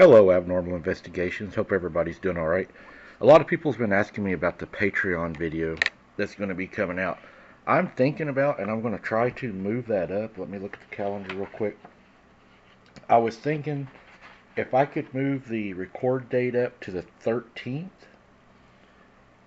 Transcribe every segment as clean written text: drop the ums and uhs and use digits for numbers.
Hello, Abnormal Investigations. Hope everybody's doing all right. A lot of people's been asking me about the Patreon video that's going to be coming out. I'm thinking about, and I'm going to try to move that up. Let me look at the calendar real quick. I was thinking if I could move the record date up to the 13th,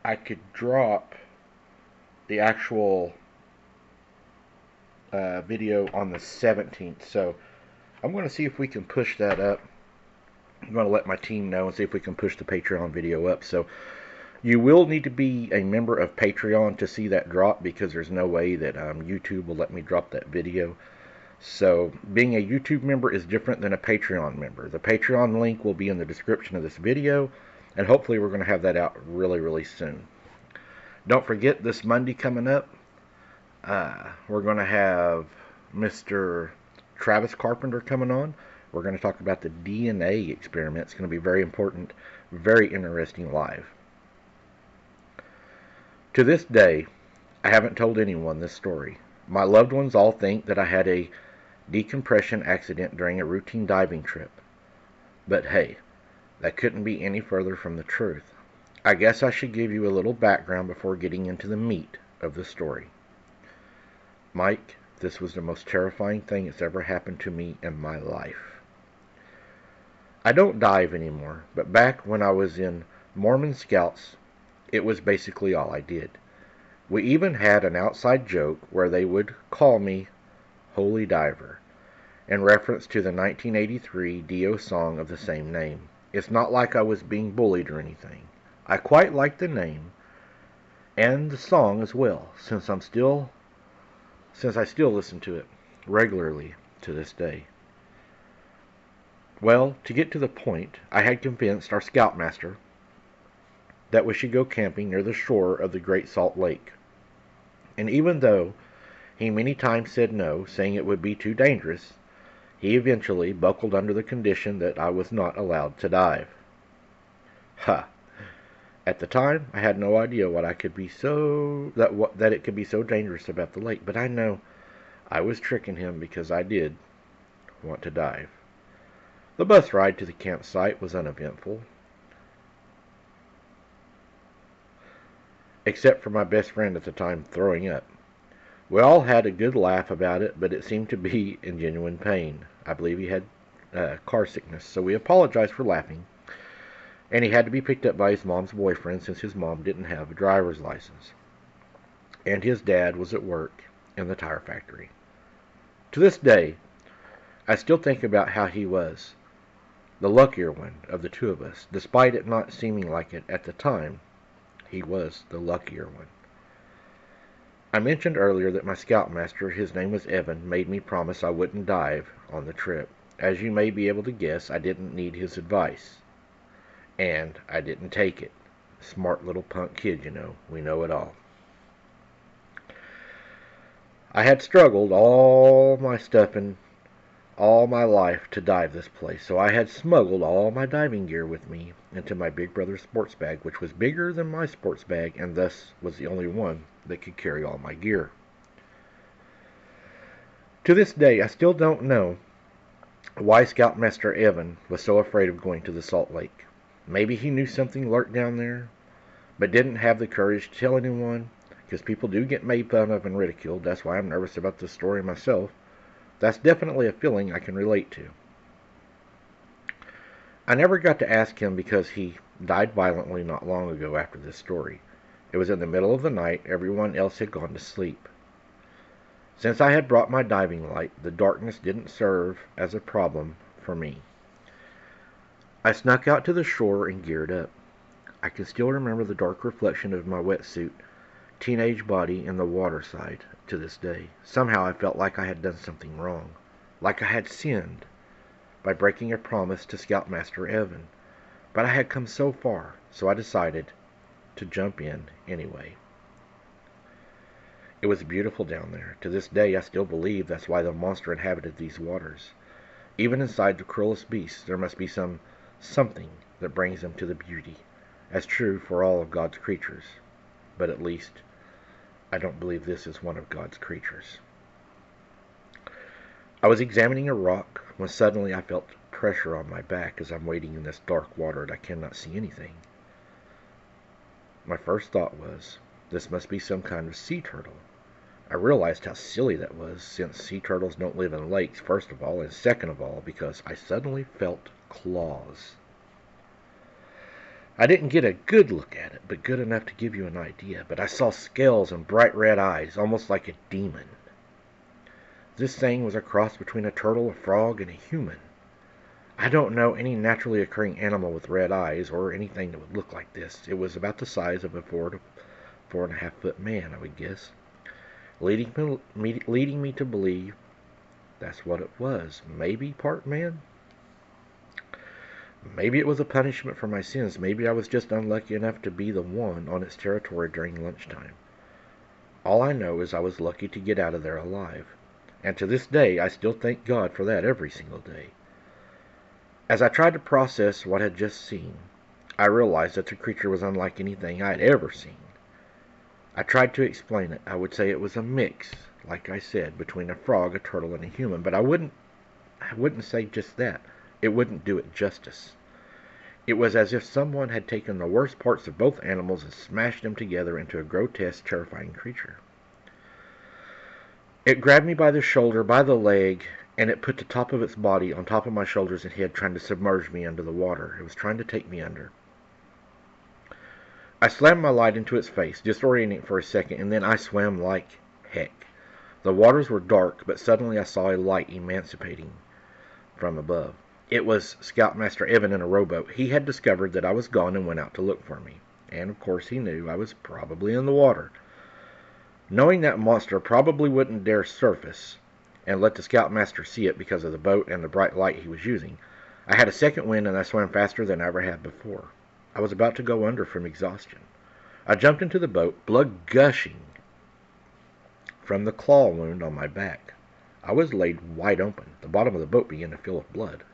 I could drop the actual video on the 17th. So I'm going to see if we can push that up. I'm going to let my team know and see if we can push the Patreon video up. So you will need to be a member of Patreon to see that drop, because there's no way that YouTube will let me drop that video. So being a YouTube member is different than a Patreon member. The Patreon link will be in the description of this video, and hopefully we're going to have that out really soon. Don't forget, this Monday coming up, we're going to have Mr. Travis Carpenter coming on. We're going to talk about the DNA experiment. It's going to be very important, very interesting live. To this day, I haven't told anyone this story. My loved ones all think that I had a decompression accident during a routine diving trip. But hey, that couldn't be any further from the truth. I guess I should give you a little background before getting into the meat of the story. Mike, this was the most terrifying thing that's ever happened to me in my life. I don't dive anymore, but back when I was in Mormon Scouts, it was basically all I did. We even had an outside joke where they would call me Holy Diver, in reference to the 1983 Dio song of the same name. It's not like I was being bullied or anything. I quite like the name and the song as well, since I still listen to it regularly to this day. Well, to get to the point, I had convinced our scoutmaster that we should go camping near the shore of the Great Salt Lake. And even though he many times said no, saying it would be too dangerous, he eventually buckled under the condition that I was not allowed to dive. Ha! At the time, I had no idea that it could be so dangerous about the lake, but I know I was tricking him, because I did want to dive. The bus ride to the campsite was uneventful, except for my best friend at the time throwing up. We all had a good laugh about it, but it seemed to be in genuine pain. I believe he had car sickness, so we apologized for laughing, and he had to be picked up by his mom's boyfriend since his mom didn't have a driver's license, and his dad was at work in the tire factory. To this day, I still think about how he was the luckier one of the two of us. Despite it not seeming like it at the time, he was the luckier one. I mentioned earlier that my scoutmaster, his name was Evan, made me promise I wouldn't dive on the trip. As you may be able to guess, I didn't need his advice. And I didn't take it. Smart little punk kid, you know. We know it all. I had struggled all my stuff and all my life to dive this place, so I had smuggled all my diving gear with me into my big brother's sports bag, which was bigger than my sports bag, and thus was the only one that could carry all my gear. To this day, I still don't know why Scoutmaster Evan was so afraid of going to the Salt Lake. Maybe he knew something lurked down there, but didn't have the courage to tell anyone, because people do get made fun of and ridiculed. That's why I'm nervous about this story myself. That's definitely a feeling I can relate to. I never got to ask him, because he died violently not long ago after this story. It was in the middle of the night. Everyone else had gone to sleep. Since I had brought my diving light, the darkness didn't serve as a problem for me. I snuck out to the shore and geared up. I can still remember the dark reflection of my wetsuit, teenage body in the water side to this day. Somehow I felt like I had done something wrong, like I had sinned by breaking a promise to Scoutmaster Evan. But I had come so far, so I decided to jump in anyway. It was beautiful down there. To this day, I still believe that's why the monster inhabited these waters. Even inside the cruelest beasts, there must be something that brings them to the beauty. As true for all of God's creatures. But at least, I don't believe this is one of God's creatures. I was examining a rock when suddenly I felt pressure on my back as I'm wading in this dark water and I cannot see anything. My first thought was, this must be some kind of sea turtle. I realized how silly that was, since sea turtles don't live in lakes, first of all, and second of all, because I suddenly felt claws. I didn't get a good look at it, but good enough to give you an idea. But I saw scales and bright red eyes, almost like a demon. This thing was a cross between a turtle, a frog, and a human. I don't know any naturally occurring animal with red eyes, or anything that would look like this. It was about the size of a 4 to 4.5 foot man, I would guess, leading me to believe that's what it was. Maybe part man? Maybe it was a punishment for my sins. Maybe I was just unlucky enough to be the one on its territory during lunchtime. All I know is I was lucky to get out of there alive. And to this day, I still thank God for that every single day. As I tried to process what I had just seen, I realized that the creature was unlike anything I had ever seen. I tried to explain it. I would say it was a mix, like I said, between a frog, a turtle, and a human, but I wouldn't say just that. It wouldn't do it justice. It was as if someone had taken the worst parts of both animals and smashed them together into a grotesque, terrifying creature. It grabbed me by the shoulder, by the leg, and it put the top of its body on top of my shoulders and head, trying to submerge me under the water. It was trying to take me under. I slammed my light into its face, disorienting for a second, and then I swam like heck. The waters were dark, but suddenly I saw a light emancipating from above. It was Scoutmaster Evan in a rowboat. He had discovered that I was gone and went out to look for me. And of course he knew I was probably in the water. Knowing that monster probably wouldn't dare surface and let the Scoutmaster see it because of the boat and the bright light he was using, I had a second wind and I swam faster than I ever had before. I was about to go under from exhaustion. I jumped into the boat, blood gushing from the claw wound on my back. I was laid wide open. The bottom of the boat began to fill with blood.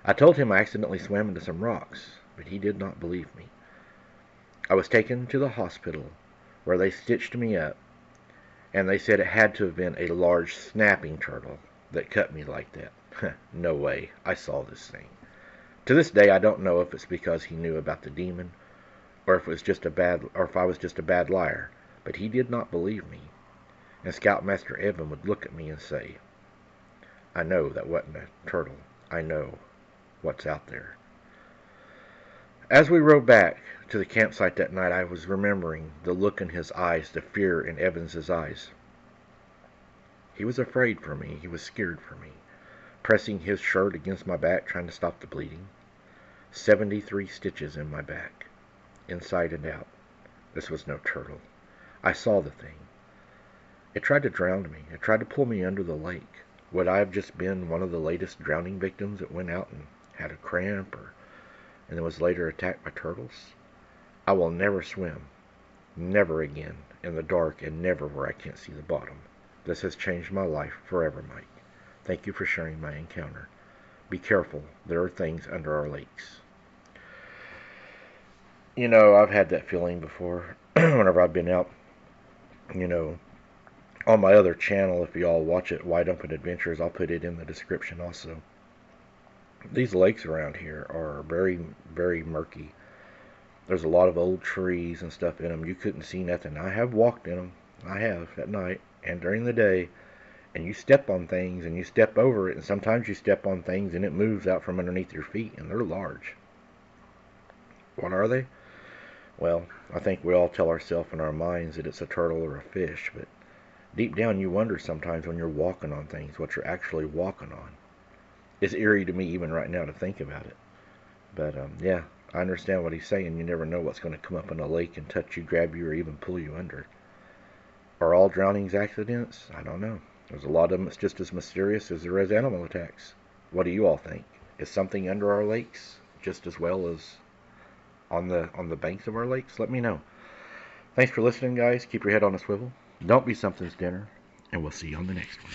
I told him I accidentally swam into some rocks, but he did not believe me. I was taken to the hospital, where they stitched me up, and they said it had to have been a large snapping turtle that cut me like that. No way. I saw this thing. To this day, I don't know if it's because he knew about the demon, or if I was just a bad liar, but he did not believe me. And Scoutmaster Evan would look at me and say, "I know that wasn't a turtle. I know what's out there." As we rode back to the campsite that night, I was remembering the look in his eyes, the fear in Evans's eyes. He was afraid for me. He was scared for me. Pressing his shirt against my back, trying to stop the bleeding. 73 stitches in my back, inside and out. This was no turtle. I saw the thing. It tried to drown me. It tried to pull me under the lake. Would I have just been one of the latest drowning victims that went out and had a cramp and then was later attacked by turtles? I will never swim, never again, in the dark, and never where I can't see the bottom. This has changed my life forever, Mike. Thank you for sharing my encounter. Be careful. There are things under our lakes. You know, I've had that feeling before whenever I've been out, you know, on my other channel. If y'all watch it, Wide Open Adventures, I'll put it in the description also. These lakes around here are very, very murky. There's a lot of old trees and stuff in them. You couldn't see nothing. I have walked in them. I have at night and during the day. And you step on things and you step over it. And sometimes you step on things and it moves out from underneath your feet. And they're large. What are they? Well, I think we all tell ourselves in our minds that it's a turtle or a fish. But deep down you wonder sometimes when you're walking on things what you're actually walking on. It's eerie to me even right now to think about it. But yeah, I understand what he's saying. You never know what's going to come up in a lake and touch you, grab you, or even pull you under. Are all drownings accidents? I don't know. There's a lot of them that's just as mysterious as there is animal attacks. What do you all think? Is something under our lakes just as well as on the banks of our lakes? Let me know. Thanks for listening, guys. Keep your head on a swivel. Don't be something's dinner, and we'll see you on the next one.